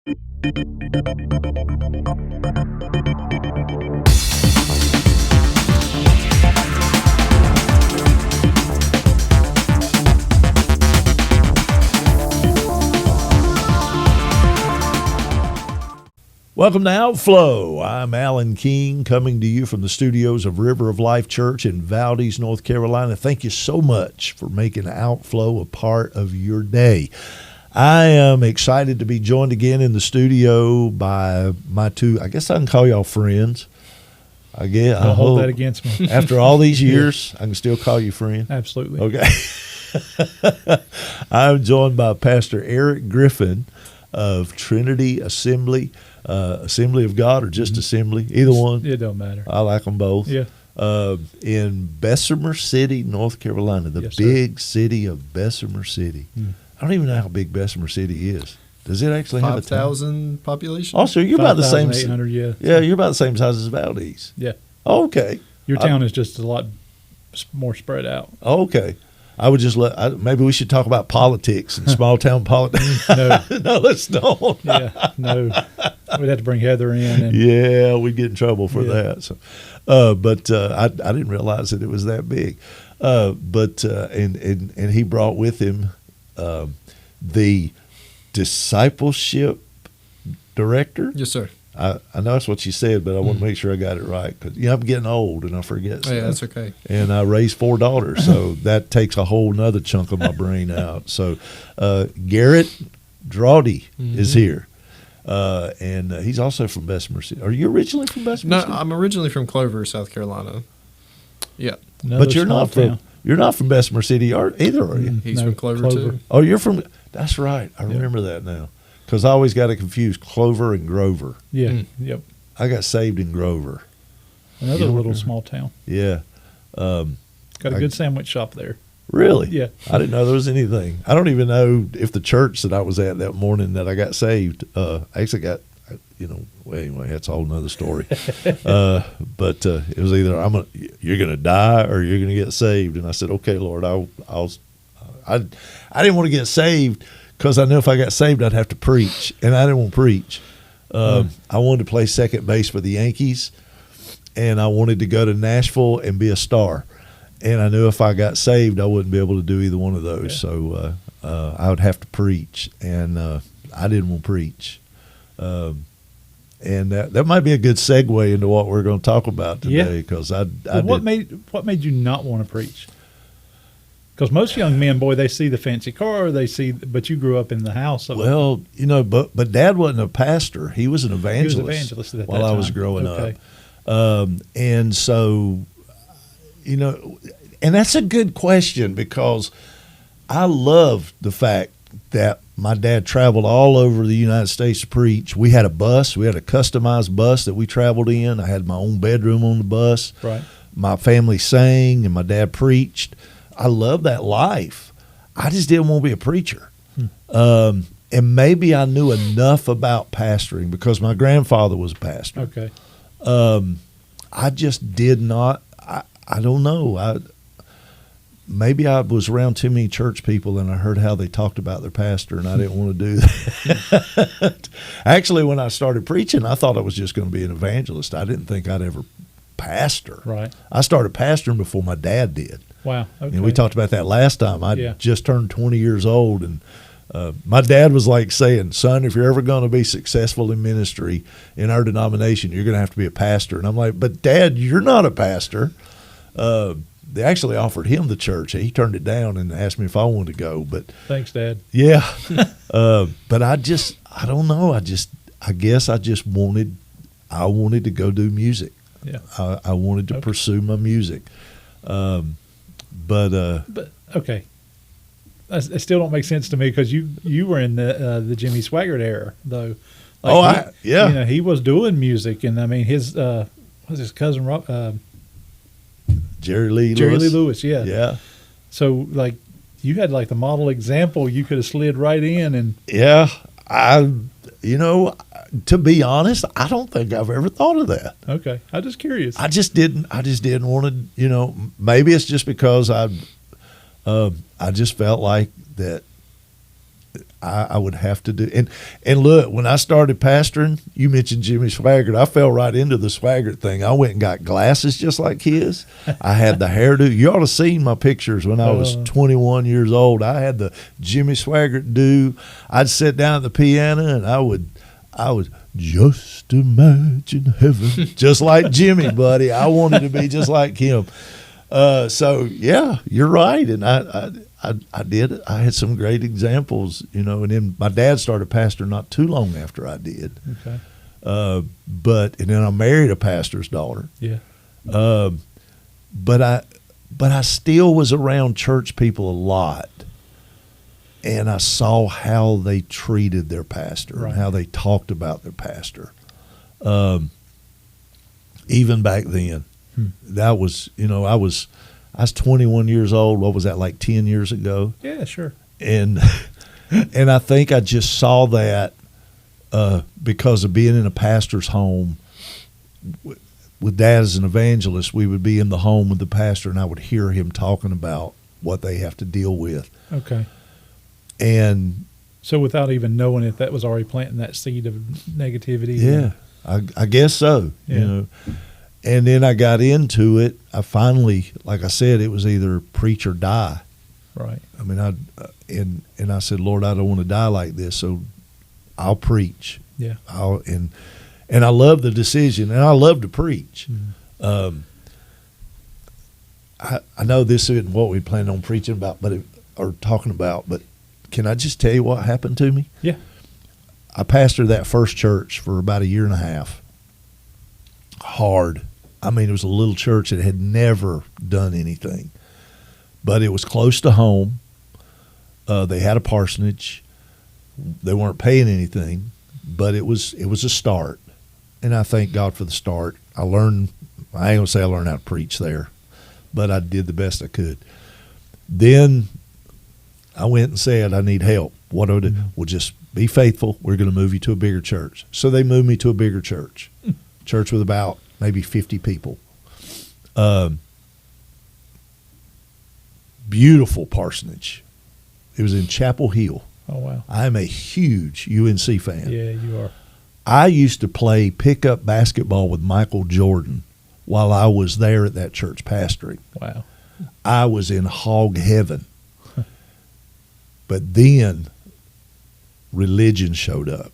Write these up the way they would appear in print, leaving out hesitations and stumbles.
Welcome to Outflow. I'm Alan King, coming to you from the studios of River of Life Church in Valdez, North Carolina. Thank you so much for making Outflow a part of your day. I am excited to be joined again in the studio by my two, I guess I can call y'all friends. Don't hold that against me. After all these years, I can still call you friend? Absolutely. Okay. I'm joined by Pastor Eric Griffin of Trinity Assembly of God, or just Assembly, either one. It don't matter. I like them both. Yeah. In Bessemer City, North Carolina, the big city of Bessemer City. I don't even know how big Bessemer City is. Does it actually have 5,000 population? Oh, so you're about the same. 5,800, yeah. Yeah, you're about the same size as Valdez. Yeah. Oh, okay. Your town is just a lot more spread out. Oh, okay. I would just maybe we should talk about politics and small town politics. No. No, let's don't. Yeah, no. We'd have to bring Heather in. Yeah, we'd get in trouble for that. So, but I didn't realize that it was that big. And he brought with him the Discipleship director. Yes, sir. I know that's what you said, but I want to make sure I got it right, because I'm getting old and I forget stuff. Yeah, that's okay. And I raised 4 daughters, so that takes a whole nother chunk of my brain out. So Garrett Drawdy is here, and he's also from Bessemer City. Are you originally from Bessemer City? No, I'm originally from Clover, South Carolina. Yeah. But you're not from Bessemer City either, are you? He's from Clover too. Oh, you're from – that's right. I remember that now. Because I always got to confuse Clover and Grover. Yeah, yep. I got saved in Grover. Another little small town. Yeah. Got a good sandwich shop there. Really? Yeah. I didn't know there was anything. I don't even know if the church that I was at that morning that I got saved, I actually got, well, anyway, that's a whole nother story. But it was either you're going to die or you're going to get saved. And I said, okay, Lord, I didn't want to get saved, because I knew if I got saved, I'd have to preach, and I didn't want to preach. I wanted to play second base for the Yankees, and I wanted to go to Nashville and be a star. And I knew if I got saved, I wouldn't be able to do either one of those. Yeah. So I would have to preach, and I didn't want to preach. And that might be a good segue into what we're going to talk about today. Because what made you not want to preach? Because most young men, they see the fancy car, but you grew up in the house. Well, but Dad wasn't a pastor. He was an evangelist. He was an evangelist at while that time. I was growing up. And so, and that's a good question, because I love the fact that my dad traveled all over the United States to preach. We had a bus. We had a customized bus that we traveled in. I had my own bedroom on the bus. Right. My family sang, and my dad preached. I love that life. I just didn't want to be a preacher. And maybe I knew enough about pastoring because my grandfather was a pastor. Okay. I just did not. I don't know. Maybe I was around too many church people and I heard how they talked about their pastor, and I didn't want to do that. Actually, when I started preaching, I thought I was just going to be an evangelist. I didn't think I'd ever pastor. Right. I started pastoring before my dad did. Wow. Okay. And we talked about that last time. I just turned 20 years old, and my dad was like saying, son, if you're ever going to be successful in ministry in our denomination, you're going to have to be a pastor. And I'm like, but Dad, you're not a pastor. They actually offered him the church. He turned it down and asked me if I wanted to go. But thanks, Dad. Yeah. But I don't know. I guess I just wanted to go do music. Yeah. I wanted to pursue my music. But okay, it still don't make sense to me, because you were in the Jimmy Swaggart era, though. He was doing music, and I mean his cousin Jerry Lee Lewis, yeah. Yeah. So you had the model example. You could have slid right in, and to be honest, I don't think I've ever thought of that. Okay. I'm just curious. I just didn't want to, maybe it's just because I just felt like that I would have to do. And look, when I started pastoring, you mentioned Jimmy Swaggart. I fell right into the Swaggart thing. I went and got glasses just like his. I had the hairdo. You ought to seen my pictures when I was 21 years old. I had the Jimmy Swaggart do. I'd sit down at the piano and I would just imagine heaven, just like Jimmy, buddy. I wanted to be just like him. So yeah, you're right, and I did it. I had some great examples, and then my dad started pastoring not too long after I did. Okay. And then I married a pastor's daughter. Yeah. But I still was around church people a lot, and I saw how they treated their pastor right. and how they talked about their pastor. Even back then, that was, I was 21 years old. What was that, like 10 years ago? Yeah, sure. And I think I just saw that because of being in a pastor's home. With Dad as an evangelist, we would be in the home with the pastor, and I would hear him talking about what they have to deal with. Okay. And so without even knowing it, that was already planting that seed of negativity. Yeah, I guess so, Yeah. And then I got into it. I finally, like I said, it was either preach or die. Right. I mean, and I said, Lord, I don't want to die like this, so I'll preach. Yeah. And I love the decision, and I love to preach. Mm-hmm. I know this isn't what we planned on preaching about, or talking about, but can I just tell you what happened to me? Yeah. I pastored that first church for about a year and a half. Hard. I mean, it was a little church that had never done anything, but it was close to home. They had a parsonage. They weren't paying anything, but it was a start, and I thank God for the start. I ain't gonna say I learned how to preach there, but I did the best I could. Then I went and said, I need help. What do I do? Well, just be faithful. We're going to move you to a bigger church. So they moved me to a bigger church, church with about maybe 50 people. Beautiful parsonage. It was in Chapel Hill. Oh, wow. I'm a huge UNC fan. Yeah, you are. I used to play pickup basketball with Michael Jordan while I was there at that church pastoring. Wow. I was in hog heaven. But then religion showed up.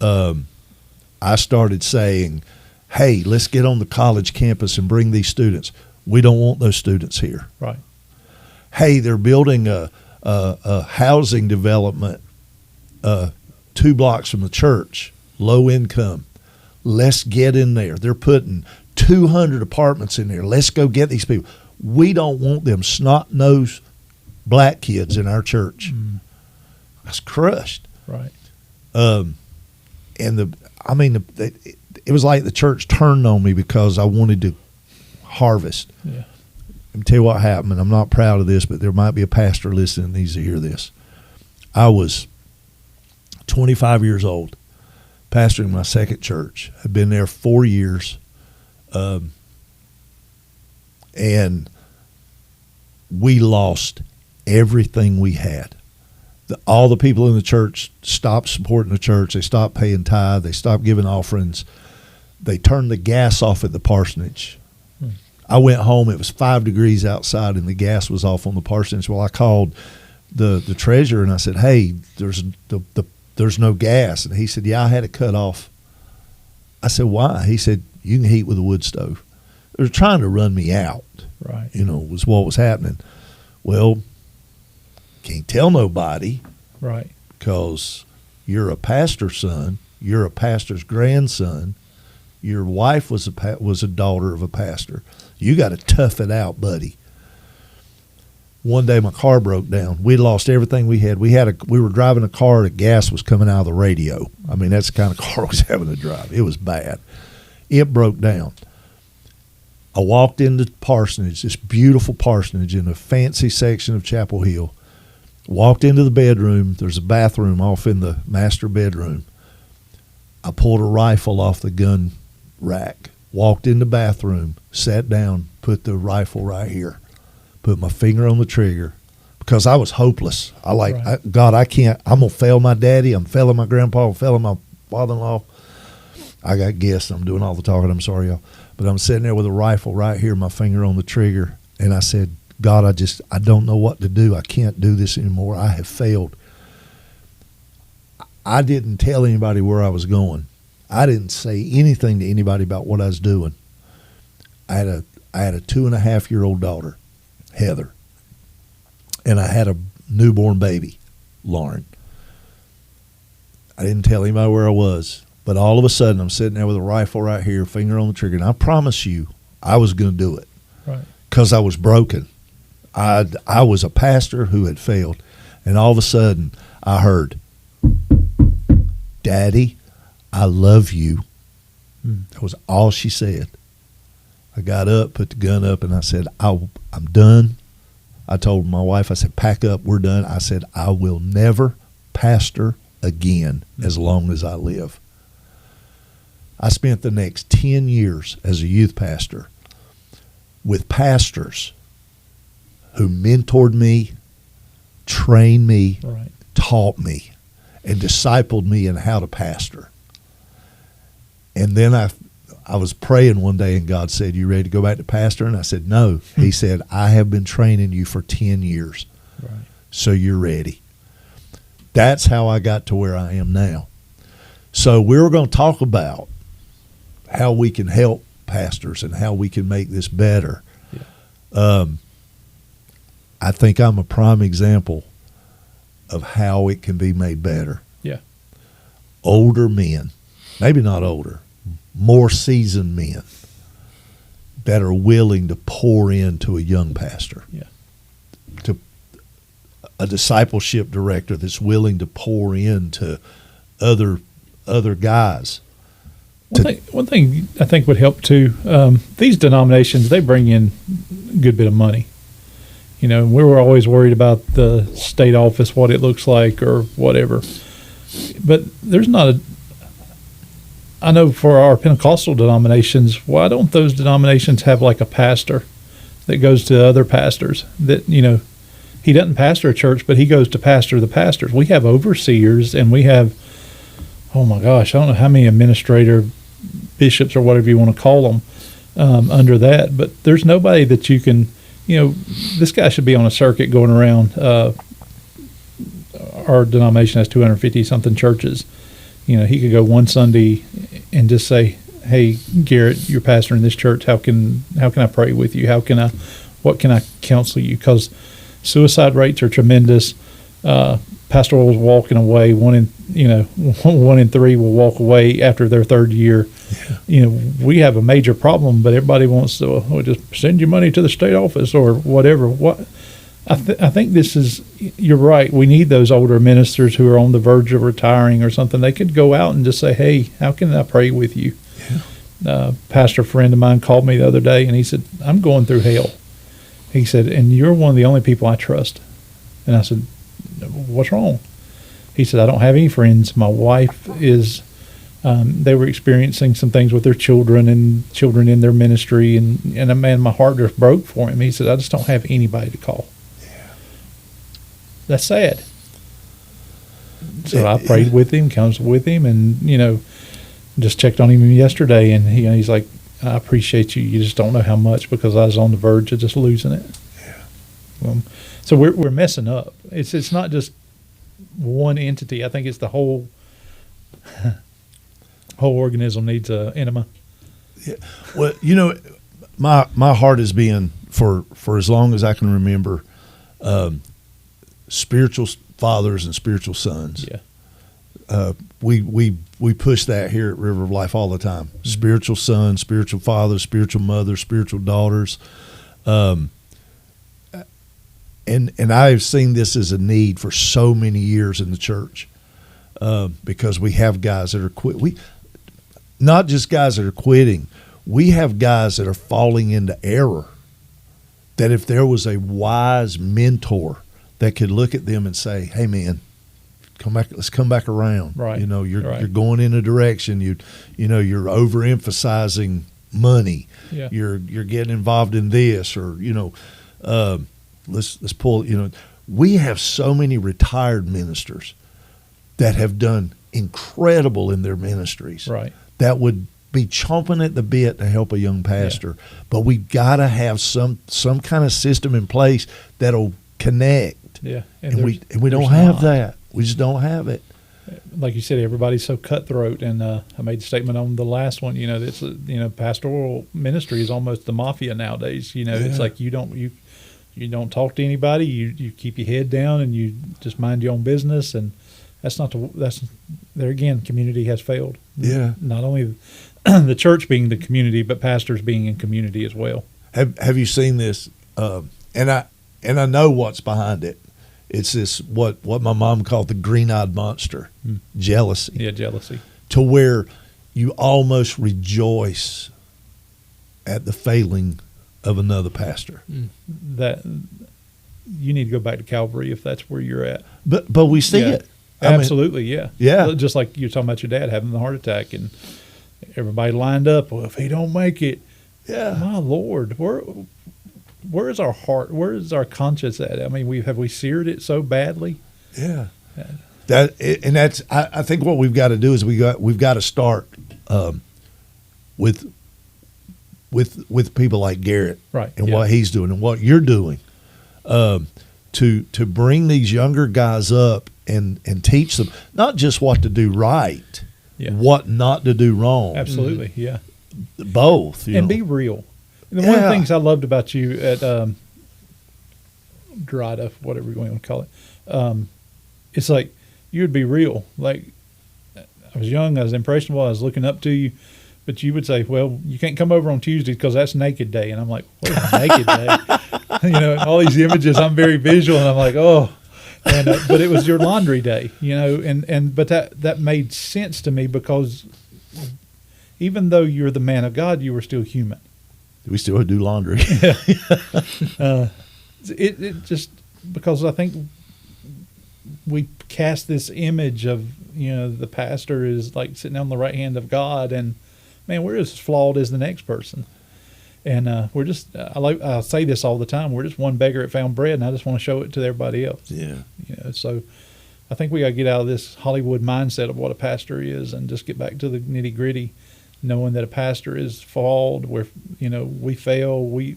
I started saying, hey, let's get on the college campus and bring these students. We don't want those students here. Right. Hey, they're building a housing development 2 blocks from the church, low income. Let's get in there. They're putting 200 apartments in there. Let's go get these people. We don't want them snot-nosed black kids in our church. I was crushed. Right. It was like the church turned on me because I wanted to harvest. Yeah. Let me tell you what happened, and I'm not proud of this, but there might be a pastor listening that needs to hear this. I was 25 years old, pastoring my second church. I'd been there 4 years, and we lost everything we had. All the people in the church stopped supporting the church. They stopped paying tithe. They stopped giving offerings. They turned the gas off at the parsonage. I went home. It was 5 degrees outside, and the gas was off on the parsonage. Well, I called the treasurer, and I said, hey, there's no gas. And he said, yeah, I had it cut off. I said, why? He said, you can heat with a wood stove. They were trying to run me out. Right. Was what was happening. Well, can't tell nobody. Right. Because you're a pastor's son. You're a pastor's grandson. Your wife was a daughter of a pastor. You got to tough it out, buddy. One day my car broke down. We lost everything we had. We were driving a car. The gas was coming out of the radio. I mean, that's the kind of car I was having to drive. It was bad. It broke down. I walked into parsonage, this beautiful parsonage in a fancy section of Chapel Hill. Walked into the bedroom. There's a bathroom off in the master bedroom. I pulled a rifle off the gun rack, walked in the bathroom, sat down, put the rifle right here, put my finger on the trigger, because I was hopeless. Right. God, I can't. I'm gonna fail my daddy. I'm failing my grandpa. I'm failing my father-in-law. I got guests. I'm doing all the talking. I'm sorry, y'all. But I'm sitting there with a rifle right here, my finger on the trigger. And I said, God, I don't know what to do. I can't do this anymore. I have failed. I didn't tell anybody where I was going. I didn't say anything to anybody about what I was doing. I had a 2.5-year-old daughter, Heather. And I had a newborn baby, Lauren. I didn't tell anybody where I was. But all of a sudden, I'm sitting there with a rifle right here, finger on the trigger, and I promise you I was going to do it. Right. Because I was broken. I was a pastor who had failed. And all of a sudden, I heard, Daddy, I love you. That was all she said. I got up, put the gun up, and I said, I'm done. I told my wife, I said, pack up, we're done. I said, I will never pastor again as long as I live. I spent the next 10 years as a youth pastor with pastors who mentored me, trained me, right. taught me, and discipled me in how to pastor. And then I was praying one day, and God said, you ready to go back to pastor? And I said, no. He said, I have been training you for 10 years, right. So you're ready. That's how I got to where I am now. So we were going to talk about how we can help pastors and how we can make this better. Yeah. I think I'm a prime example of how it can be made better. Yeah. Older men, maybe not older, more seasoned men that are willing to pour into a young pastor. Yeah. To a discipleship director that's willing to pour into other guys. One thing I think would help too, these denominations, they bring in a good bit of money. You know, we were always worried about the state office, what it looks like or whatever. But there's not I know for our Pentecostal denominations, why don't those denominations have like a pastor that goes to other pastors that, you know, he doesn't pastor a church, but he goes to pastor the pastors. We have overseers and we have, oh my gosh, I don't know how many administrator bishops or whatever you want to call them under that, but there's nobody that you can, you know, this guy should be on a circuit going around. Our denomination has 250 something churches. You know, he could go one Sunday and just say, "Hey, Garrett, you're pastoring this church. How can I pray with you? What can I counsel you?" Because suicide rates are tremendous. Pastoral is walking away. 1 in 3 will walk away after their third year. Yeah. You know, we have a major problem, but everybody wants to just send your money to the state office or whatever. I think this is, you're right. We need those older ministers who are on the verge of retiring or something. They could go out and just say, "Hey, how can I pray with you?" Yeah. Pastor friend of mine called me the other day and he said, "I'm going through hell." He said, "And you're one of the only people I trust." And I said, "What's wrong?" He said, "I don't have any friends. My wife is, they were experiencing some things with their children and children in their ministry. And man, my heart just broke for him." He said, "I just don't have anybody to call." That's sad. So I prayed with him, counseled with him, and, you know, just checked on him yesterday. And he's like, "I appreciate you. You just don't know how much," because I was on the verge of just losing it. Yeah. So we're messing up. It's not just one entity. I think it's the whole organism needs a enema. Yeah. Well, you know, my heart has been for as long as I can remember, spiritual fathers and spiritual sons. Yeah. We push that here at River of Life all the time. Mm-hmm. Spiritual sons, spiritual fathers, spiritual mothers, spiritual daughters. And I've seen this as a need for so many years in the church, because we have guys that are not just guys that are quitting. We have guys that are falling into error, that if there was a wise mentor that could look at them and say, "Hey man, come back, let's come back around." Right. You know, you're going in a direction, you're overemphasizing money. Yeah. You're getting involved in this, or let's pull, we have so many retired ministers that have done incredible in their ministries. Right. That would be chomping at the bit to help a young pastor. Yeah. But we've got to have some kind of system in place that'll connect. Yeah. And we don't have that. We just don't have it. Like you said, everybody's so cutthroat, and I made a statement on the last one. It's pastoral ministry is almost the mafia nowadays. It's like you don't talk to anybody. You keep your head down and you just mind your own business, and that's there again. Community has failed. Yeah, not only the church being the community, but pastors being in community as well. Have you seen this? And I know what's behind it. It's this what my mom called the green-eyed monster, jealousy. Yeah, jealousy. To where you almost rejoice at the failing of another pastor. That you need to go back to Calvary if that's where you're at. But we see it. Absolutely, yeah. Just like you're talking about your dad having the heart attack, and everybody lined up. Well, if he don't make it, my Lord, where is our heart? Where is our conscience at? I mean, have we seared it so badly? Yeah. That's I think what we've got to do is we've got to start with people like Garrett, right, and what he's doing and what you're doing, to bring these younger guys up and teach them not just what to do right, what not to do wrong. Absolutely, yeah. Both, and be real. And one of the things I loved about you at Drawdy, whatever you want to call it, it's like you would be real. Like, I was young, I was impressionable, I was looking up to you, but you would say, well, you can't come over on Tuesday because that's naked day. And I'm like, what is naked day? All these images, I'm very visual, and I'm like, oh. And but it was your laundry day, but that made sense to me, because even though you're the man of God, you were still human. We still do laundry. It just, because I think we cast this image of, the pastor is like sitting on the right hand of God, and man, we're as flawed as the next person. And we're just, I say this all the time, we're just one beggar that found bread, and I just want to show it to everybody else. Yeah. So I think we got to get out of this Hollywood mindset of what a pastor is and just get back to the nitty gritty, knowing that a pastor is flawed, we fail,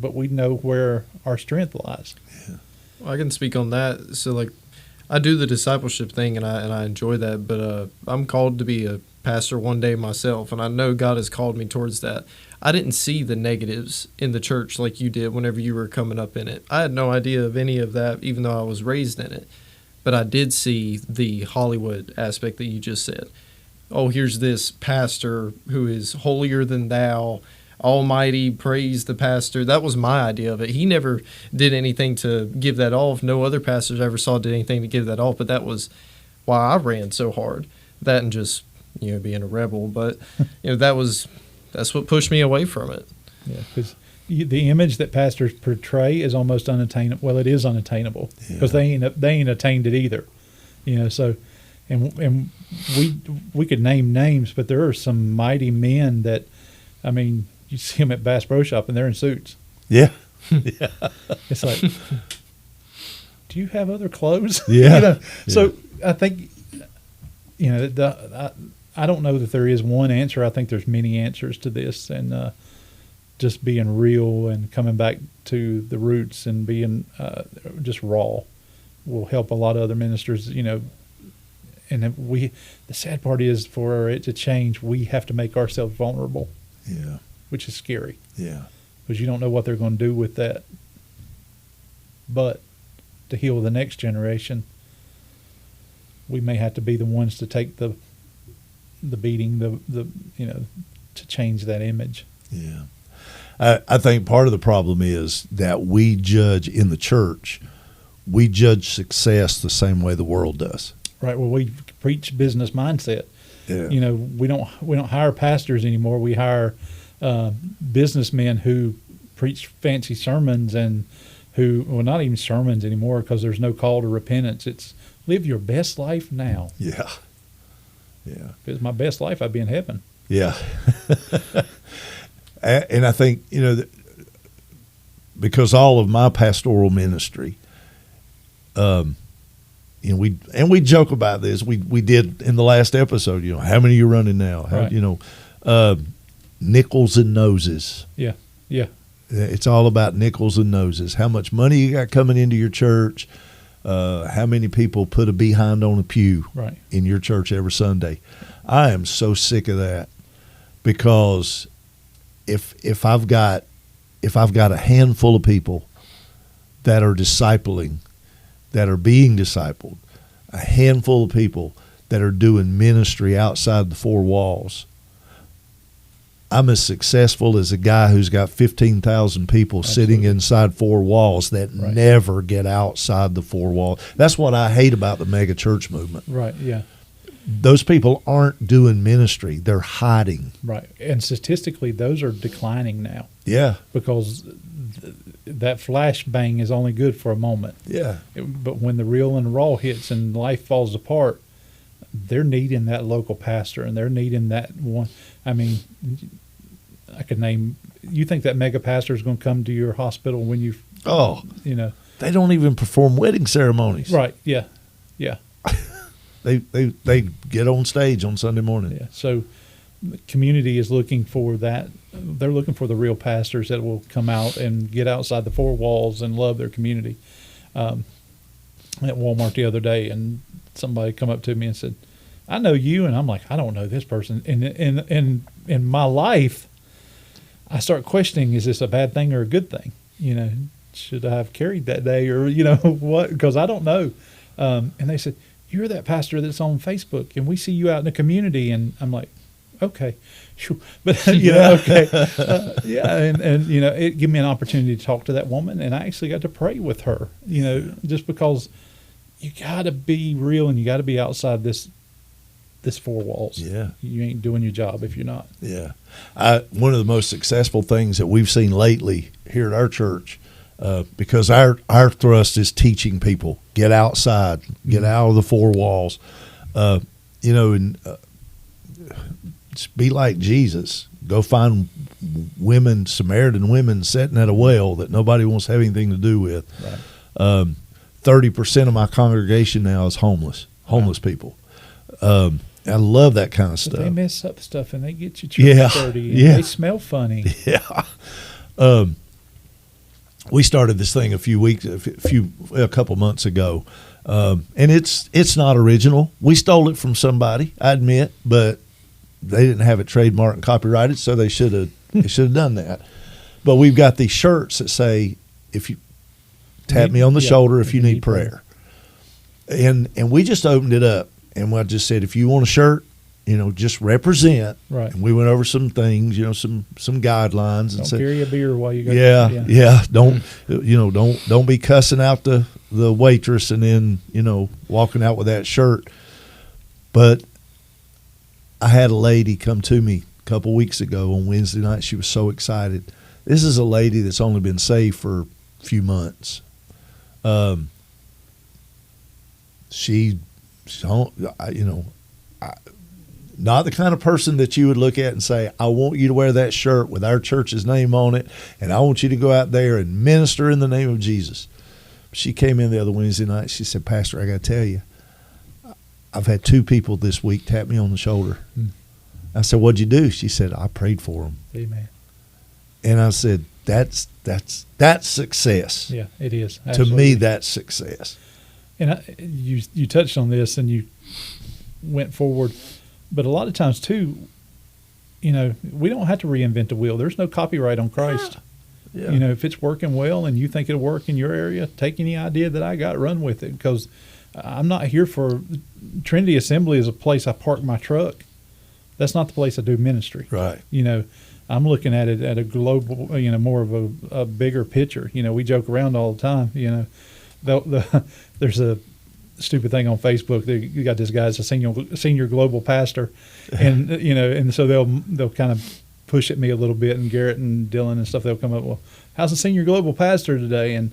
but we know where our strength lies. Yeah. Well, I can speak on that. So, like, I do the discipleship thing, and I enjoy that, but I'm called to be a pastor one day myself, and I know God has called me towards that. I didn't see the negatives in the church like you did whenever you were coming up in it. I had no idea of any of that, even though I was raised in it. But I did see the Hollywood aspect that you just said. Oh, here's this pastor who is holier than thou, almighty, praise the pastor. That was my idea of it. He never did anything to give that off. No other pastors I ever saw did anything to give that off, but that was why I ran so hard. That and just, being a rebel. But, that's what pushed me away from it. Yeah, because the image that pastors portray is almost unattainable. Well, it is unattainable, because they ain't attained it either. So... And we could name names, but there are some mighty men that, I mean, you see them at Bass Pro Shop and they're in suits. Yeah. It's like, do you have other clothes? Yeah. So I think, I don't know that there is one answer. I think there's many answers to this, and just being real and coming back to the roots and being just raw will help a lot of other ministers, And the sad part is, for it to change, we have to make ourselves vulnerable. Yeah. Which is scary. Yeah. Because you don't know what they're going to do with that. But to heal the next generation, we may have to be the ones to take the beating, to change that image. Yeah. I think part of the problem is that we judge in the church, we judge success the same way the world does. Right. Well, we preach business mindset. Yeah. We don't hire pastors anymore. We hire businessmen who preach fancy sermons, and not even sermons anymore, because there's no call to repentance. It's live your best life now. Yeah. Yeah. If it's my best life, I'd be in heaven. Yeah. And I think, because all of my pastoral ministry we joke about this. We did in the last episode. How many are you running now? Right. Nickels and noses. Yeah. It's all about nickels and noses. How much money you got coming into your church? How many people put a behind on a pew in your church every Sunday? I am so sick of that, because if I've got a handful of people that are discipling, that are being discipled, a handful of people that are doing ministry outside the four walls, I'm as successful as a guy who's got 15,000 people sitting inside four walls that never get outside the four walls. That's what I hate about the mega church movement. Right, yeah. Those people aren't doing ministry. They're hiding. Right. And statistically, those are declining now. Yeah. Because that flashbang is only good for a moment. Yeah. But when the real and raw hits and life falls apart, they're needing that local pastor, and they're needing that one. I mean, I could name. You think that mega pastor is going to come to your hospital when you? Oh, they don't even perform wedding ceremonies. Right. Yeah. Yeah. They get on stage on Sunday morning. Yeah. So, the community is looking for that. They're looking for the real pastors that will come out and get outside the four walls and love their community. At Walmart the other day, and somebody come up to me and said, "I know you," and I'm like, "I don't know this person." And in my life, I start questioning: is this a bad thing or a good thing? Should I have carried that day, or what? Because I don't know. And they said, "You're that pastor that's on Facebook, and we see you out in the community." And I'm like, "Okay, sure," but okay, yeah. And it gave me an opportunity to talk to that woman, and I actually got to pray with her. Just because you got to be real, and you got to be outside this four walls. Yeah, you ain't doing your job if you're not. Yeah, one of the most successful things that we've seen lately here at our church, because our thrust is teaching people, get outside, get out of the four walls, and just be like Jesus. Go find Samaritan women sitting at a well that nobody wants to have anything to do with. Right. 30% of my congregation now is homeless people. I love that kind of stuff. They mess up stuff and they get you church dirty and they smell funny. Yeah. We started this thing a couple months ago, and it's not original. We stole it from somebody, I admit, but they didn't have it trademarked and copyrighted, so they should have done that. But we've got these shirts that say, "If you tap me on the shoulder if you need prayer," and we just opened it up, and I just said, if you want a shirt, just represent. Right. And we went over some things, some guidelines, and said, carry a beer while you go. Yeah. Don't be cussing out the waitress and then walking out with that shirt. But I had a lady come to me a couple weeks ago on Wednesday night. She was so excited. This is a lady that's only been saved for a few months. She's not the kind of person that you would look at and say, "I want you to wear that shirt with our church's name on it, and I want you to go out there and minister in the name of Jesus." She came in the other Wednesday night. She said, "Pastor, I got to tell you, I've had 2 people this week tap me on the shoulder." I said, "What'd you do?" She said, "I prayed for them." Amen. And I said, that's success. Yeah, it is. Absolutely. To me, that's success. And you touched on this and you went forward, but a lot of times too, we don't have to reinvent the wheel. There's no copyright on Christ. Yeah. If it's working well and you think it'll work in your area, take any idea that I got, run with it, because I'm not here for Trinity Assembly is a place I park my truck. That's not the place I do ministry. Right. I'm looking at it at a global, more of a bigger picture. We joke around all the time. There's a stupid thing on Facebook. You got this guy as a senior global pastor, and and so they'll kind of push at me a little bit, and Garrett and Dylan and stuff. They'll come up, "Well, how's the senior global pastor today?" And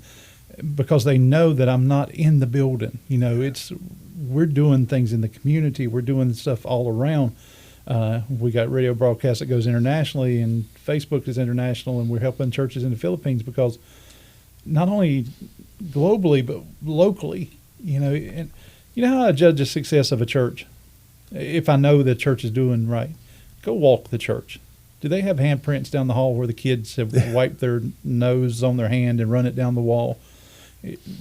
because they know that I'm not in the building, we're doing things in the community. We're doing stuff all around. We got radio broadcast that goes internationally, and Facebook is international, and we're helping churches in the Philippines because not only globally but locally. And you know how I judge the success of a church? If I know the church is doing right, go walk the church. Do they have handprints down the hall where the kids have wiped their nose on their hand and run it down the wall?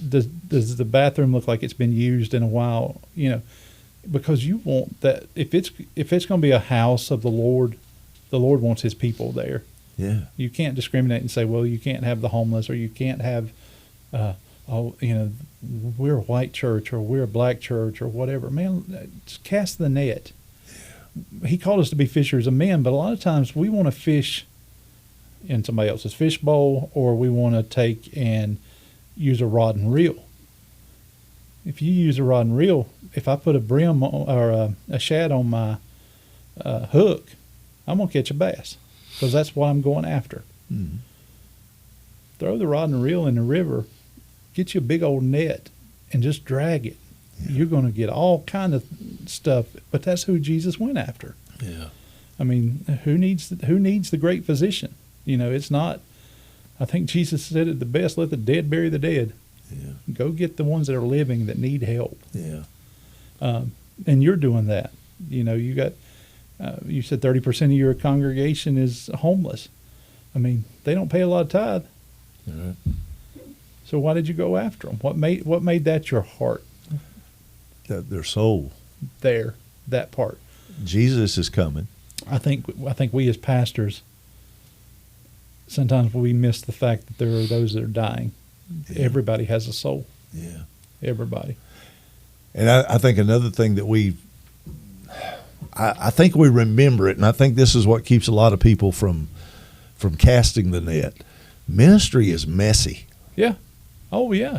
Does the bathroom look like it's been used in a while? Because you want that. If it's going to be a house of the Lord wants His people there. Yeah. You can't discriminate and say, well, you can't have the homeless, or you can't have, we're a white church or we're a black church or whatever. Man, just cast the net. He called us to be fishers of men, but a lot of times we want to fish in somebody else's fish bowl, or we want to take and use a rod and reel. If you use a rod and reel, if I put a brim or a shad on my hook, I'm going to catch a bass because that's what I'm going after. Mm-hmm. Throw the rod and reel in the river, get you a big old net, and just drag it. Yeah. You're going to get all kind of stuff, but that's who Jesus went after. Yeah. I mean, who needs the great physician? It's not. I think Jesus said it the best: "Let the dead bury the dead." Yeah. Go get the ones that are living that need help. Yeah. And you're doing that. You got. You said 30% of your congregation is homeless. I mean, they don't pay a lot of tithe. Right. So why did you go after them? What made that your heart? That their soul. There, that part. Jesus is coming. I think we as pastors, sometimes we miss the fact that there are those that are dying. Yeah. Everybody has a soul. Yeah. Everybody. And I think another thing that I think we remember it, and I think this is what keeps a lot of people from casting the net. Ministry is messy. Yeah. Oh, yeah.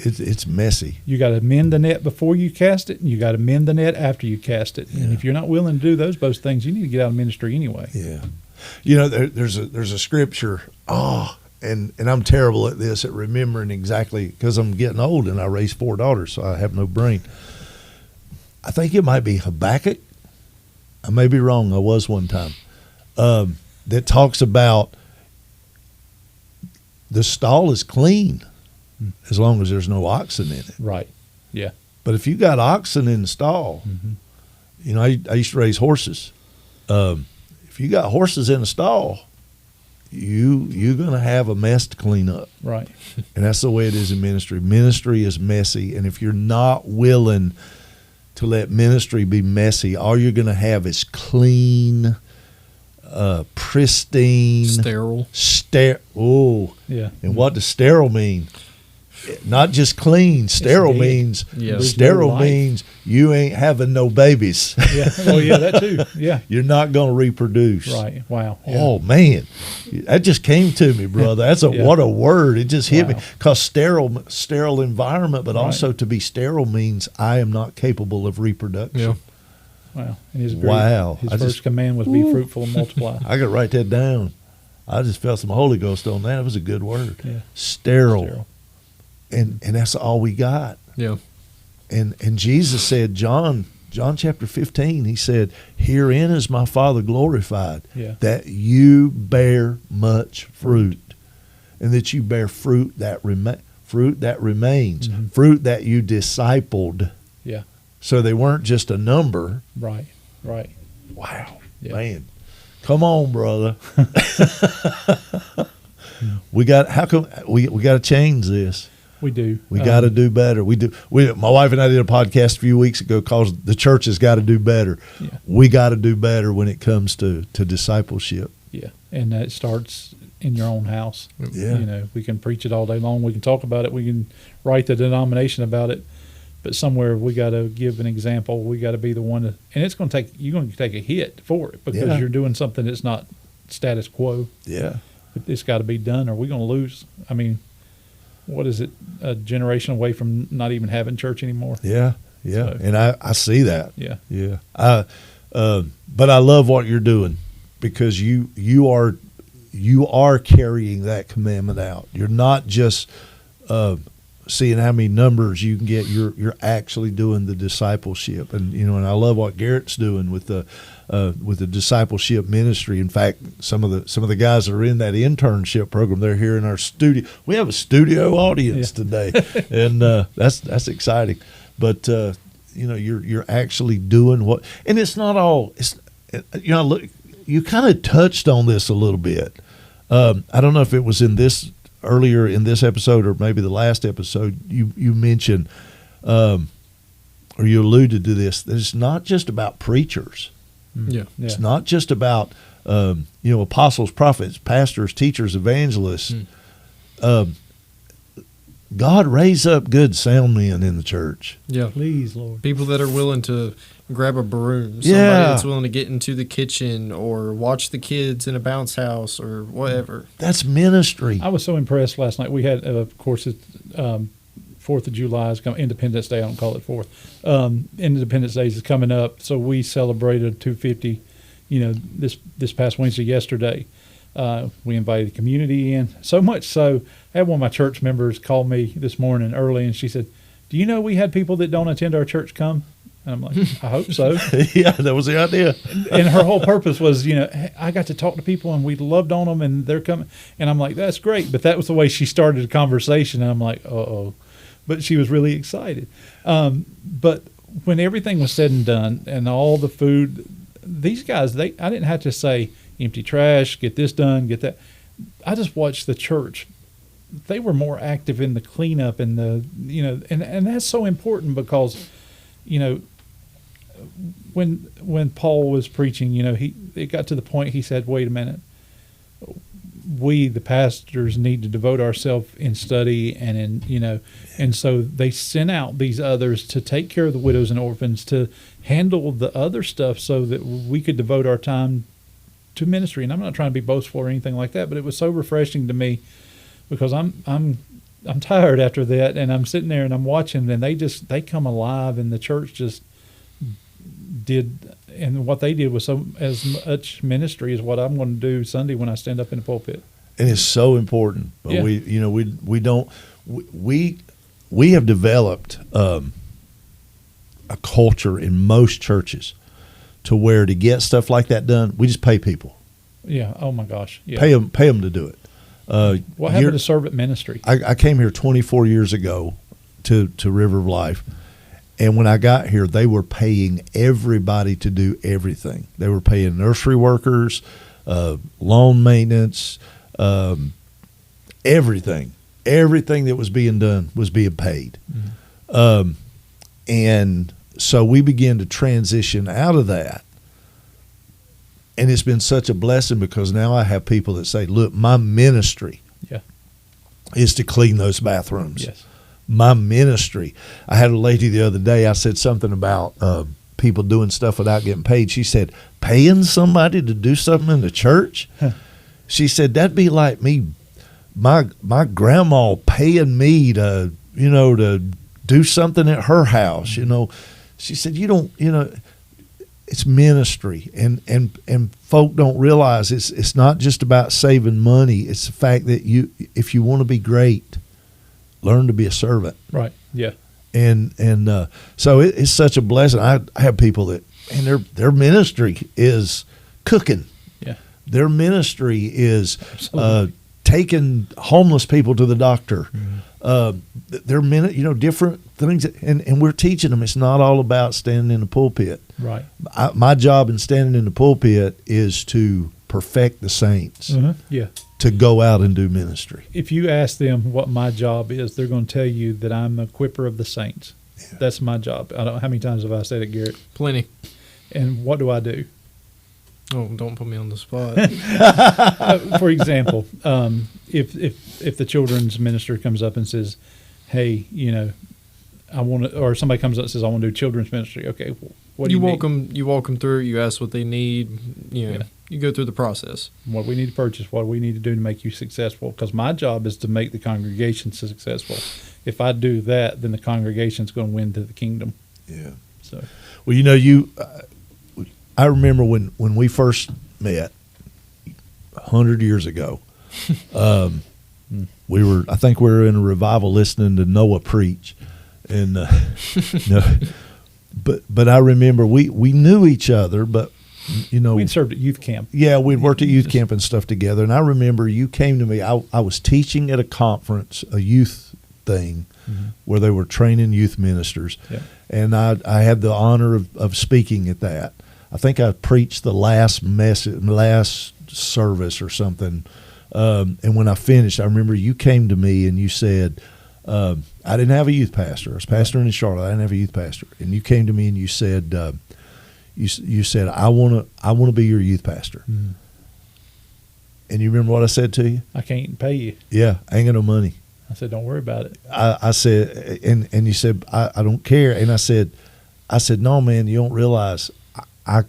It's messy. You got to mend the net before you cast it, and you got to mend the net after you cast it. Yeah. And if you're not willing to do both things, you need to get out of ministry anyway. Yeah. There's a scripture. And I'm terrible at this, at remembering exactly, because I'm getting old and I raised 4 daughters, so I have no brain. I think it might be Habakkuk. I may be wrong. I was one time. That talks about the stall is clean as long as there's no oxen in it. Right. Yeah. But if you got oxen in the stall, mm-hmm. I used to raise horses. If you got horses in the stall, you're going to have a mess to clean up. Right. And that's the way it is in ministry. Ministry is messy. And if you're not willing to let ministry be messy, all you're going to have is clean, pristine. Sterile. Yeah. And what does sterile mean? Not just clean. Sterile means you ain't having no babies. Yeah. Oh, yeah, that too. Yeah. You're not going to reproduce. Right. Wow. Yeah. Oh man, that just came to me, brother. That's what a word. It just hit me, because sterile environment, but also to be sterile means I am not capable of reproduction. Yeah. Wow. And his first command was be fruitful and multiply. I got to write that down. I just felt some Holy Ghost on that. It was a good word. Yeah. Sterile. And that's all we got. Yeah. And Jesus said, John chapter 15, he said, herein is my Father glorified, that you bear much fruit, and that you bear fruit that remains, mm-hmm. fruit that you discipled. Yeah. So they weren't just a number. Right. Wow. Yeah. Man. Come on, brother. We got to change this. We do. We got to do better. We do. My wife and I did a podcast a few weeks ago called "The Church Has Got to Do Better." Yeah. We got to do better when it comes to discipleship. Yeah, and it starts in your own house. Yeah. We can preach it all day long. We can talk about it. We can write the denomination about it. But somewhere we got to give an example. We got to be the one and it's going to take, you're going to take a hit for it because you're doing something that's not status quo. Yeah. It's got to be done or we're going to lose. I mean, what is it? A generation away from not even having church anymore. Yeah. Yeah. So, and I see that. Yeah. Yeah. But I love what you're doing because you are carrying that commandment out. You're not just, seeing how many numbers you can get. You're actually doing the discipleship, and and I love what Garrett's doing with the discipleship ministry. In fact, some of the guys that are in that internship program, they're here in our studio. We have a studio audience today, and that's exciting. But you're actually doing what, and it's not all. It's look, you kind of touched on this a little bit. I don't know if it was earlier in this episode or maybe the last episode. You mentioned, or you alluded to this. That it's not just about preachers. Yeah. It's not just about apostles, prophets, pastors, teachers, evangelists. God raise up good sound men in the church. Yeah, please, Lord. People that are willing to grab a broom. Somebody that's willing to get into the kitchen or watch the kids in a bounce house or whatever. That's ministry. I was so impressed last night. We had, of course, 4th of July is coming. Independence Day. I don't call it 4th. Independence Day is coming up, so we celebrated 250. This past Wednesday, yesterday. We invited the community in. So much so, I had one of my church members call me this morning early, and she said, "Do you know we had people that don't attend our church come?" And I'm like, "I hope so." Yeah, that was the idea. And her whole purpose was, I got to talk to people, and we loved on them, and they're coming. And I'm like, "That's great." But that was the way she started the conversation, and I'm like, "Uh-oh." But she was really excited. But when everything was said and done, and all the food, these guys, I didn't have to say, empty trash, get this done, get that. I just watched the church. They were more active in the cleanup and and that's so important because, when Paul was preaching, it got to the point he said, "Wait a minute, we the pastors need to devote ourselves in study and in and so they sent out these others to take care of the widows and orphans, to handle the other stuff, so that we could devote our time to ministry." And I'm not trying to be boastful or anything like that, but it was so refreshing to me because I'm tired after that, and I'm sitting there and I'm watching, and they come alive, and the church just did, and what they did was as much ministry as what I'm going to do Sunday when I stand up in the pulpit. And it's so important. But yeah. we have developed a culture in most churches to where to get stuff like that done, we just pay people. Yeah. Oh my gosh. Yeah. Pay them to do it. What happened to servant ministry? I came here 24 years ago to River of Life, and when I got here, they were paying everybody to do everything. They were paying nursery workers, lawn maintenance, everything. Everything that was being done was being paid. Mm-hmm. And so we began to transition out of that. And it's been such a blessing because now I have people that say, "Look, my ministry is to clean those bathrooms." Yes. My ministry. I had a lady the other day, I said something about people doing stuff without getting paid. She said, "Paying somebody to do something in the church?" Huh. She said, "That'd be like me, my grandma paying me to do something at her house, She said, it's ministry, and folk don't realize it's not just about saving money. It's the fact that if you want to be great, learn to be a servant. Right. Yeah. And so it's such a blessing. I have people that, and their ministry is cooking. Yeah. Their ministry is taking homeless people to the doctor. Mm-hmm. They're different things, and we're teaching them. It's not all about standing in the pulpit. Right. My job in standing in the pulpit is to perfect the saints. Mm-hmm. Yeah. To go out and do ministry. If you ask them what my job is, they're going to tell you that I'm a equipper of the saints. Yeah. That's my job. I don't know how many times have I said it, Garrett? Plenty. And what do I do? Oh, don't put me on the spot. For example, if the children's minister comes up and says, "Hey, I want to," or somebody comes up and says, "I want to do children's ministry." Okay, well, what do you walk them? You walk them through. You ask what they need. You go through the process. What we need to purchase, what we need to do to make you successful. Because my job is to make the congregation successful. If I do that, then the congregation's going to win to the kingdom. Yeah. So, well, I remember when we first met 100 years ago. I think we were in a revival listening to Noah preach, and no, but I remember we knew each other, but we'd served at youth camp. Yeah, we'd worked at youth camp and stuff together. And I remember you came to me. I was teaching at a conference, a youth thing, where they were training youth ministers, and I had the honor of speaking at that. I think I preached the last service or something. And when I finished, I remember you came to me and you said, I didn't have a youth pastor. I was pastoring in Charlotte. I didn't have a youth pastor. And you came to me and you said, you said, I want to be your youth pastor. And you remember what I said to you? I can't pay you. Yeah, I ain't got no money. I said, don't worry about it. I said, and you said, I don't care. And I said, no, man, you don't realize I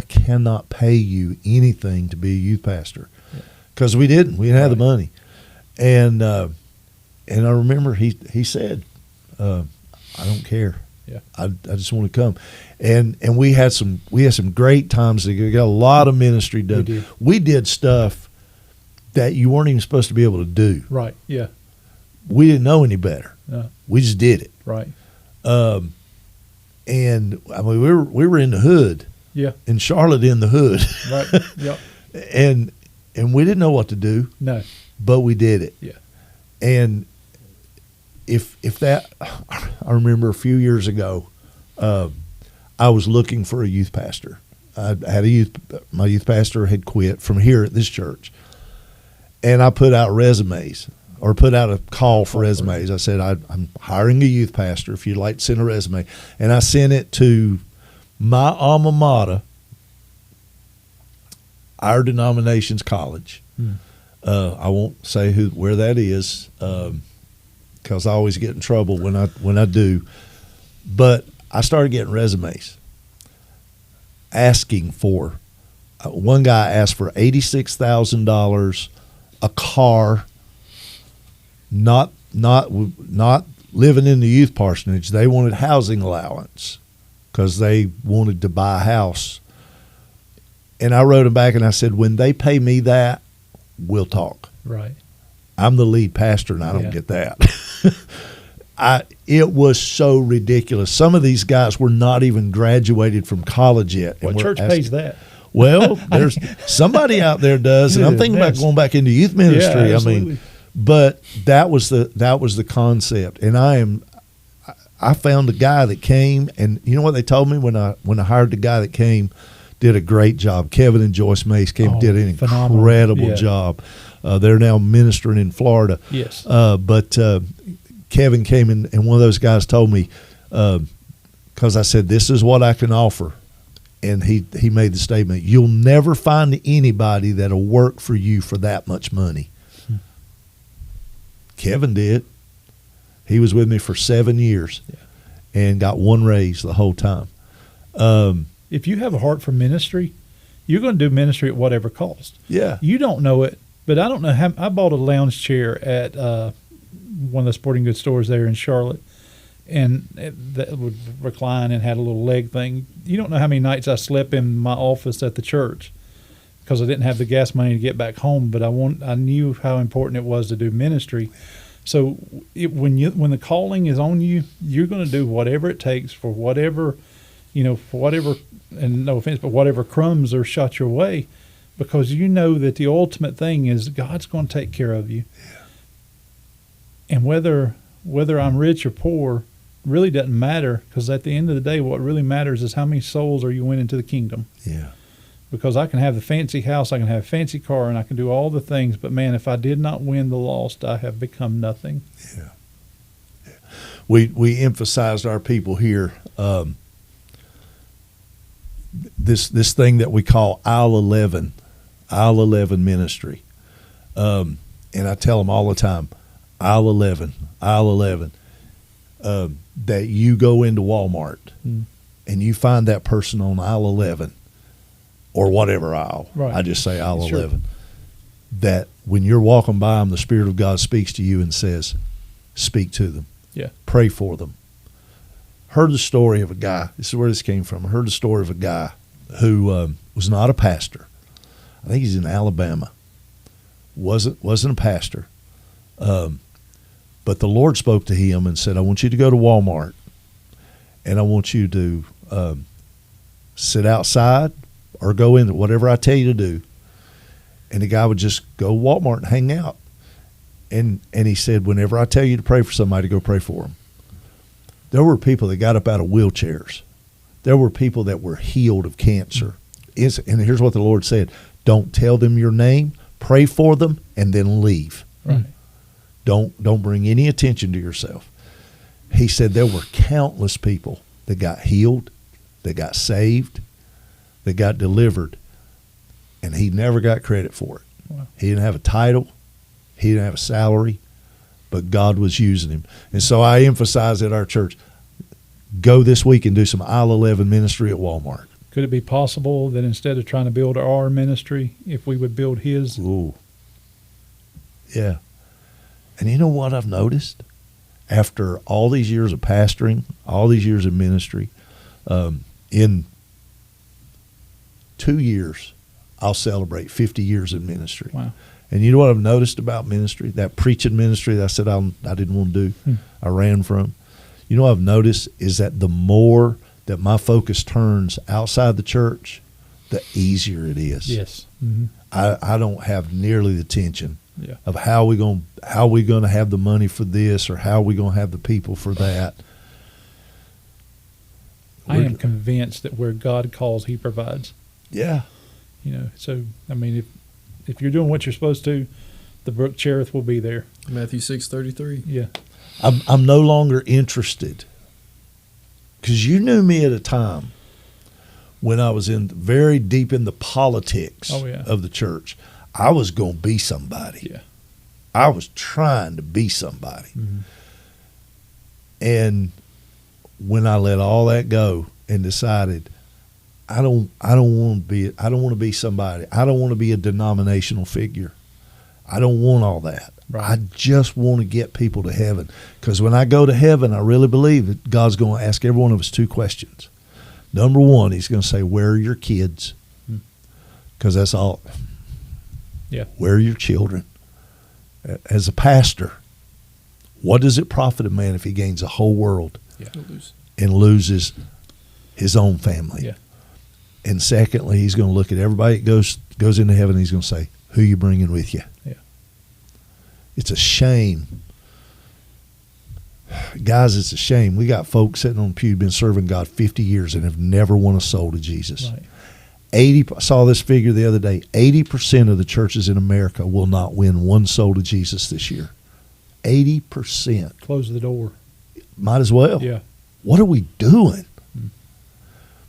cannot pay you anything to be a youth pastor. Because we didn't have the money. And I remember he said, I don't care. Yeah. I just want to come. And we had some great times. We got a lot of ministry done. We did stuff that you weren't even supposed to be able to do. Right. Yeah. We didn't know any better. No. We just did it. Right. And I mean we were in the hood. Yeah. In Charlotte, in the hood. Right. Yep. And we didn't know what to do. No. But we did it. Yeah. And if that, I remember a few years ago, I was looking for a youth pastor. I had my youth pastor had quit from here at this church. And I put out resumes, or put out a call for resumes. I said, I'm hiring a youth pastor if you'd like to send a resume. And I sent it to my alma mater, our denomination's college. I won't say where that is, because I always get in trouble when I do. But I started getting resumes asking for. One guy asked for $86,000, a car, not living in the youth parsonage. They wanted housing allowance because they wanted to buy a house. And I wrote him back and I said, when they pay me that, we'll talk. Right. I'm the lead pastor and I don't get that. It was so ridiculous. Some of these guys were not even graduated from college yet. What church pays that? Well, there's somebody out there does, and I'm thinking about going back into youth ministry. Yeah, I mean, but that was the concept. And I found a guy that came, and you know what they told me when I hired the guy that came, did a great job. Kevin and Joyce Mace came, did an incredible job. They're now ministering in Florida. Yes. But Kevin came in, and one of those guys told me, because I said, this is what I can offer. And he made the statement, you'll never find anybody that'll work for you for that much money. Kevin did. He was with me for 7 years and got one raise the whole time. If you have a heart for ministry, you're going to do ministry at whatever cost. Yeah. You don't know it, but I don't know how. I bought a lounge chair at one of the sporting goods stores there in Charlotte, and that would recline and had a little leg thing. You don't know how many nights I slept in my office at the church because I didn't have the gas money to get back home, but I knew how important it was to do ministry. So when the calling is on you, you're going to do whatever it takes for whatever, and no offense, but whatever crumbs are shot your way, because you know that the ultimate thing is God's going to take care of you. Yeah. And whether I'm rich or poor really doesn't matter, because at the end of the day, what really matters is how many souls are you winning to the kingdom. Yeah. Because I can have the fancy house, I can have a fancy car, and I can do all the things, but man, if I did not win the lost, I have become nothing. Yeah. We emphasized our people here, this thing that we call aisle 11 ministry. And I tell them all the time, aisle 11, that you go into Walmart and you find that person on aisle 11 or whatever aisle. Right. I just say aisle 11. That when you're walking by them, the Spirit of God speaks to you and says, speak to them. Yeah. Pray for them. Heard the story of a guy. This is where this came from. I heard the story of a guy who was not a pastor. I think he's in Alabama. Wasn't a pastor. But the Lord spoke to him and said, I want you to go to Walmart, and I want you to sit outside or go in, whatever I tell you to do. And the guy would just go to Walmart and hang out. And he said, whenever I tell you to pray for somebody, go pray for them. There were people that got up out of wheelchairs. There were people that were healed of cancer. And here's what the Lord said. Don't tell them your name, pray for them, and then leave. Right. Don't bring any attention to yourself. He said there were countless people that got healed, that got saved, that got delivered, and he never got credit for it. Wow. He didn't have a title. He didn't have a salary, but God was using him. And so I emphasize at our church, go this week and do some aisle 11 ministry at Walmart. Could it be possible that instead of trying to build our ministry, if we would build his? Ooh. Yeah. And you know what I've noticed? After all these years of pastoring, all these years of ministry, in 2 years, I'll celebrate 50 years in ministry. Wow. And you know what I've noticed about ministry? That preaching ministry that I said I didn't want to do, I ran from. You know what I've noticed is that the more that my focus turns outside the church, the easier it is. Yes. Mm-hmm. I don't have nearly the tension of how we going to have the money for this or how we going to have the people for that. I am convinced that where God calls, he provides. Yeah. So, I mean, if you're doing what you're supposed to, the brook Cherith will be there. Matthew 6:33. Yeah. I'm no longer interested, because you knew me at a time when I was very deep in the politics of the church. I was going to be somebody. Yeah. I was trying to be somebody. Mm-hmm. And when I let all that go and decided I don't want to be somebody. I don't want to be a denominational figure. I don't want all that. Right. I just want to get people to heaven, because when I go to heaven, I really believe that God's going to ask every one of us 2 questions. Number one, he's going to say, where are your kids? Because that's all. Yeah. Where are your children? As a pastor, what does it profit a man if he gains the whole world and loses his own family? Yeah. And secondly, he's going to look at everybody that goes into heaven, and he's going to say, who are you bringing with you? Yeah. It's a shame. Guys, it's a shame. We got folks sitting on the pew, been serving God 50 years and have never won a soul to Jesus. Right. I saw this figure the other day. 80% of the churches in America will not win one soul to Jesus this year. 80%. Close the door. Might as well. Yeah. What are we doing?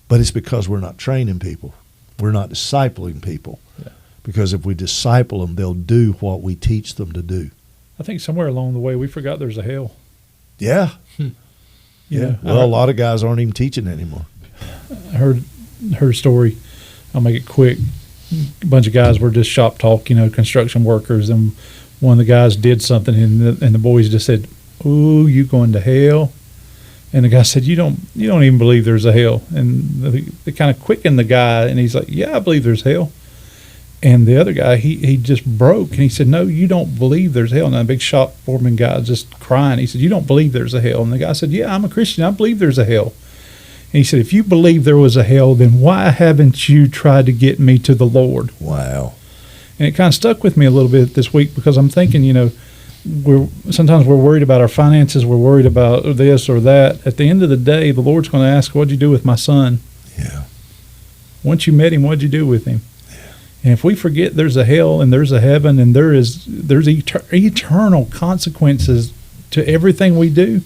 But it's because we're not training people. We're not discipling people. Yeah. Because if we disciple them, they'll do what we teach them to do. I think somewhere along the way we forgot there's a hell. Yeah. Yeah. Well, a lot of guys aren't even teaching anymore. I heard a story. I'll make it quick. A bunch of guys were just shop talk, construction workers, and one of the guys did something, and the boys just said, "Ooh, you going to hell?" And the guy said, "You don't even believe there's a hell." And they kind of quickened the guy, and he's like, "Yeah, I believe there's hell." And the other guy, he just broke, and he said, "No, you don't believe there's hell." And the big shop foreman guy just crying. He said, "You don't believe there's a hell?" And the guy said, "Yeah, I'm a Christian. I believe there's a hell." And he said, "If you believe there was a hell, then why haven't you tried to get me to the Lord?" Wow. And it kind of stuck with me a little bit this week, because I'm thinking, sometimes we're worried about our finances, we're worried about this or that. At the end of the day, the Lord's going to ask, "What'd you do with my son?" Yeah. Once you met him, what'd you do with him? Yeah. And if we forget there's a hell and there's a heaven and there's eternal consequences to everything we do,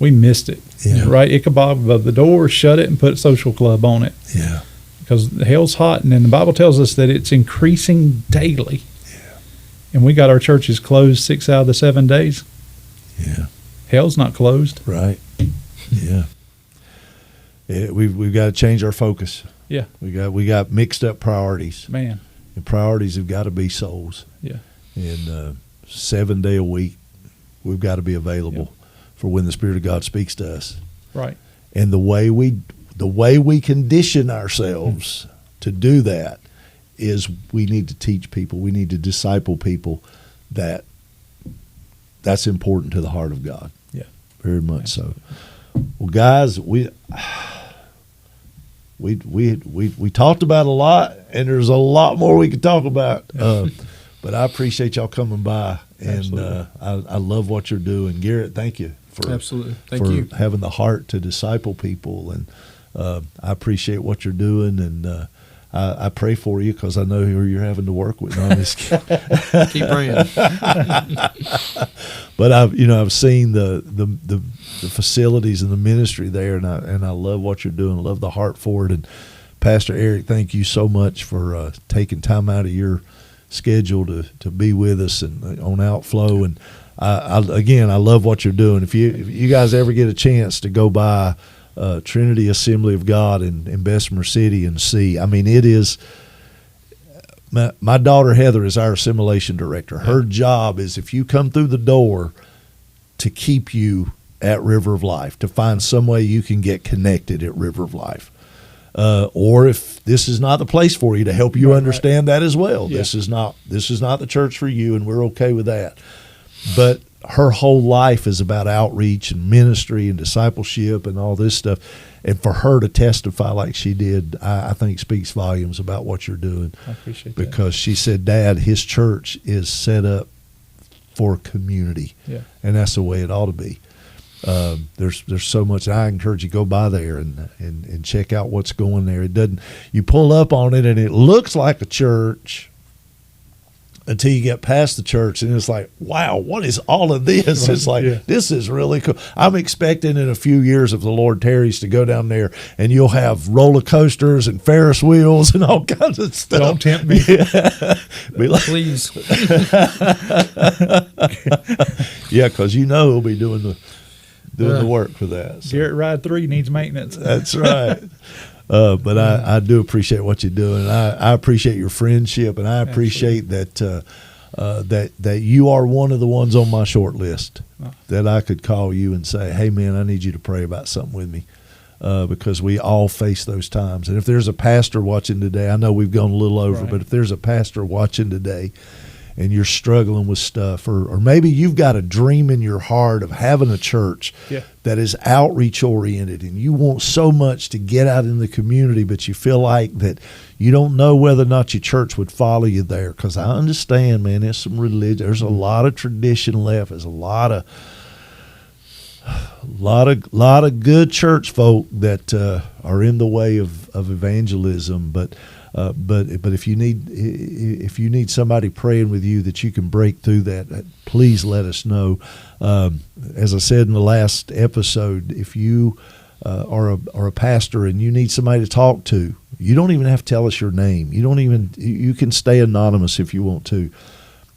we missed it. Yeah. Right? Ichabod above the door, shut it and put social club on it. Yeah. Because hell's hot, and then the Bible tells us that it's increasing daily. Yeah. And we got our churches closed 6 out of the 7 days. Yeah. Hell's not closed. Right. Yeah. We've got to change our focus. Yeah. We got mixed up priorities. Man. And priorities have got to be souls. Yeah. And 7 day a week, we've got to be available for when the Spirit of God speaks to us. Right. And the way we condition ourselves to do that is we need to teach people, we need to disciple people that that's important to the heart of God. Yeah, very much so. Well, guys, we talked about a lot, and there's a lot more we could talk about. But I appreciate y'all coming by, and I love what you're doing. Garrett, thank you for having the heart to disciple people, and I appreciate what you're doing, and I pray for you because I know who you're having to work with. No, I'm just keep praying. But I've seen the facilities and the ministry there, and I love what you're doing. I love the heart for it. And Pastor Eric, thank you so much for taking time out of your schedule to be with us and on Outflow. And I love what you're doing. If you guys ever get a chance to go by Trinity Assembly of God in Bessemer City and see, I mean, it is. My daughter Heather is our assimilation director. Her job is, if you come through the door, to keep you at River of Life, to find some way you can get connected at River of Life. Or if this is not the place for you, to help you understand that as well. Yeah. This is not the church for you, and we're okay with that. But her whole life is about outreach and ministry and discipleship and all this stuff. And for her to testify like she did, I think speaks volumes about what you're doing. I appreciate that. Because she said, Dad, his church is set up for community. Yeah. And that's the way it ought to be. There's so much. I encourage you to go by there and check out what's going there. It doesn't. You pull up on it and it looks like a church until you get past the church, and it's like, wow, what is all of this? It's like, this is really cool. I'm expecting in a few years, if the Lord tarries, to go down there and you'll have roller coasters and Ferris wheels and all kinds of stuff. Don't tempt me. Please. Yeah, because he'll be doing the work for that. So. Garrett Ride 3 needs maintenance. That's right. But I do appreciate what you're doing. I appreciate your friendship, and I appreciate that you are one of the ones on my short list that I could call you and say, hey, man, I need you to pray about something with me, because we all face those times. And if there's a pastor watching today, I know we've gone a little over, but if there's a pastor watching today and you're struggling with stuff, or maybe you've got a dream in your heart of having a church that is outreach oriented, and you want so much to get out in the community, but you feel like that you don't know whether or not your church would follow you there. Because I understand, man, there's some religion, there's a lot of tradition left, there's a lot of good church folk that are in the way of evangelism, but if you need somebody praying with you that you can break through that, please let us know. As I said in the last episode, if you are a pastor and you need somebody to talk to, you don't even have to tell us your name. You can stay anonymous if you want to.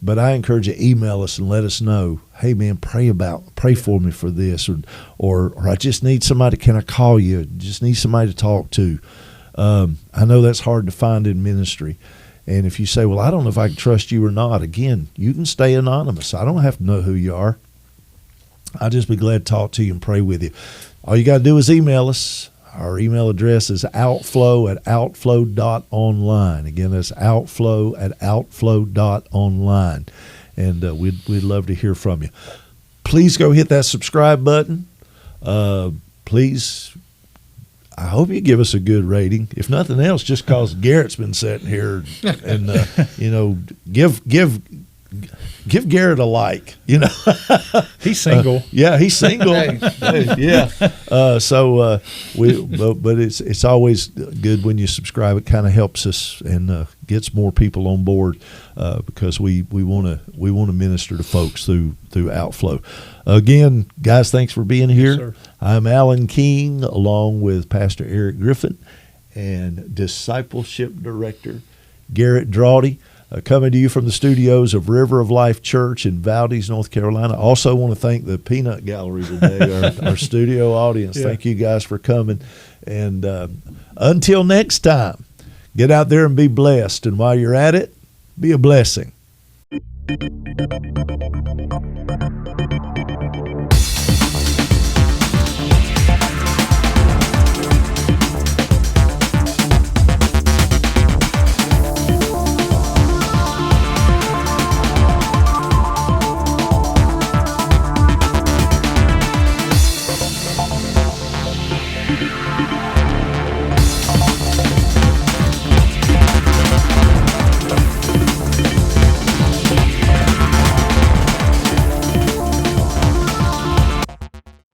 But I encourage you to email us and let us know, hey man, pray for me for this, or I just need somebody. Can I call you? Just need somebody to talk to. I know that's hard to find in ministry. And if you say, well, I don't know if I can trust you or not, again, you can stay anonymous. I don't have to know who you are. I'll just be glad to talk to you and pray with you. All you got to do is email us. Our email address is outflow@outflow.online. Again, that's outflow@outflow.online. And we'd love to hear from you. Please go hit that subscribe button. Please, I hope you give us a good rating. If nothing else, just because Garrett's been sitting here and, give Garrett a like, He's single. He's single. But it's always good when you subscribe. It kind of helps us and gets more people on board, because we want to minister to folks through Outflow. Again, guys, thanks for being here. Yes, sir. I'm Alan King, along with Pastor Eric Griffin and Discipleship Director Garrett Drawdy. Coming to you from the studios of River of Life Church in Valdez, North Carolina. I also want to thank the Peanut Gallery today, our studio audience. Thank you guys for coming. And until next time, get out there and be blessed. And while you're at it, be a blessing.